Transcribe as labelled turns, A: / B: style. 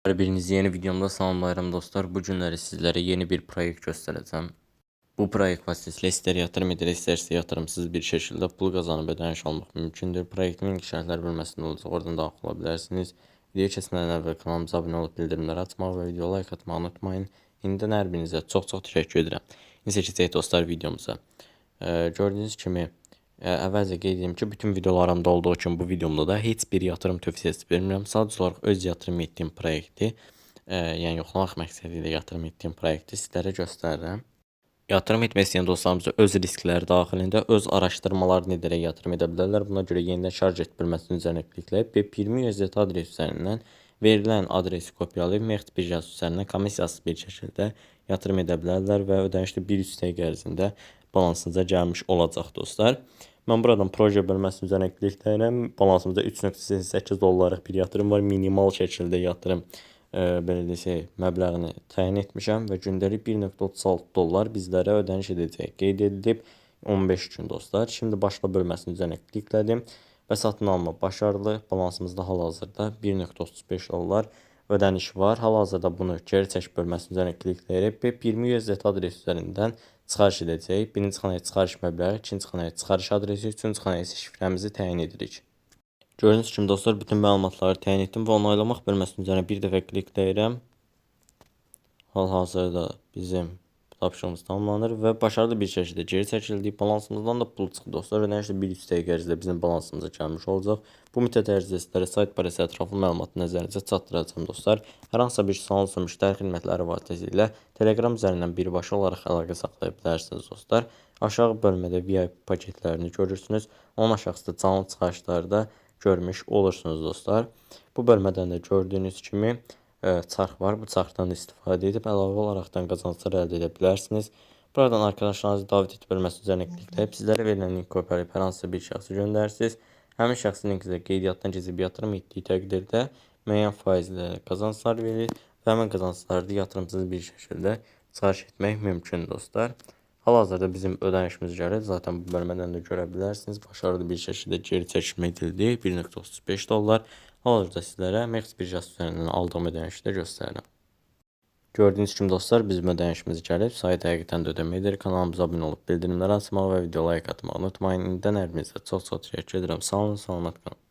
A: Her birinizi yeni videomda salamlayıram dostlar. Bu günləri sizlərə yeni bir proyekt göstərəcəm. Bu proyekt vasitəsilə istər yatırım edir, istərsə yatırımsız bir şəkildə pul qazanıb ödəniş almaq mümkündür. Proyektin ilk şərtlər bölməsində olacaq. Oradan daxil ola bilərsiniz. Videoya keçmədən əvvəl kanalımıza abunə olub bildirimləri açmağı və video like atmağı unutmayın. İndidən hər birinizə çox təşəkkür edirəm. İndi keçəcək dostlar videomuza. Gördüyünüz kimi əvvəlcə qeyd edim ki, bütün videolarımda olduğu kimi bu videomda da heç bir yatırım tövsiyəsi vermirəm. Sadəcə olaraq öz yatırım etdiyim proyekti, yəni yoxlamaq məqsədi ilə yatırım etdiyim proyekti sizlərə göstərirəm. Yatırım etmək istəyən dostlarımıza öz riskləri daxilində öz araşdırmalarını edərək yatırım edə bilərlər. Buna görə yenidən şarj et bölməsinin üzərinə klikləyib B20 USDT adresi üzərindən verilən adresi kopyalayıb Mext birjası üzərindən komissiyasız bir şəkildə yatırım edə bilərlər və ödənişli 1-3 dəqiqə ərzində balansınıza gəlmiş olacaq dostlar. Mən buradan proje bölməsinin üzərinə klikləyirəm. Balansımızda 3.88 dollarlıq bir yatırım var. Minimal şəkildə yatırım belə desək məbləğini təyin etmişəm və gündəlik 1.36 dollar bizlərə ödəniş edəcək. Qeyd edilib 15 gün dostlar. Şimdi başla bölməsinin üzərinə kliklədim və satın alma başarılı. Balansımızda hal-hazırda 1.35 dollar ödəniş var. Hal-hazırda bunu geri çək bölməsinin üzərinə klikləyərək B20 USDT adresi üzərindən çıxarış edəcək. Birinci xanaya çıxarış məbləği, ikinci xanaya çıxarış adresi, üçüncü xanaya isə şifrəmizi təyin edirik. Gördüyünüz kimi dostlar bütün məlumatları təyin etdim və onaylamaq bölməsinin üzərinə bir dəfə klikləyirəm. Hal-hazırda bizim tapşırığımız tamamlanır və başarılı bir şəkildə geri çəkildik. Balansımızdan da pul çıxdı dostlar. Ödənişlə 1-3 dəqiqə ərzində bizim balansımıza gəlmiş olacaq. Bu müddət ərzində sizlərə sayt barəsi ətraflı məlumatı nəzərinizə çatdıracağım dostlar. Hər hansısa bir sualınız, müştəri xidmətləri vasitəsilə Telegram üzərindən birbaşa olaraq əlaqə saxlaya bilərsiniz dostlar. Aşağı bölmədə VIP paketlərini görürsünüz. Onun aşağısında canlı çıxarışları da görmüş olursunuz dostlar. Bu bölmədən də gördüyünüz kimi çarx var. Bu çarxdan da istifadə edib əlavə olaraqdan qazanclar əldə edə bilərsiniz. Buradan arkadaşlarınızı davet et bölməsi üzərinə klikləyib sizlərə verilən link kopyalayıb hər hansısa bir şəxsə göndərirsiniz. Həmin şəxsin linkizə qeydiyyatdan keçib yatırım etdiyi təqdirdə müəyyən faizlə qazanclar verir və həmin qazancları da yatırımsız bir şəkildə çıxarış etmək mümkün dostlar. Hal-hazırda bizim ödənişimiz gəlir. Zaten bu bölmədən də görə bilərsiniz. Başarılı bir şəkildə geri çəkilmə edildi. 1.35 dollar. Hal-hazırda sizlərə Mext birjası üzərindən aldığım ödənişi də göstərirəm. Gördüyünüz kimi dostlar bizim ödənişimiz gəlib. Sayt həqiqətən də ödəmə edir. Kanalımıza abunə olub bildirimləri açmağı və video like atmağı unutmayın. İndidən hər birinizə çox təşəkkür edirəm. Sağ olun, salamat qalın.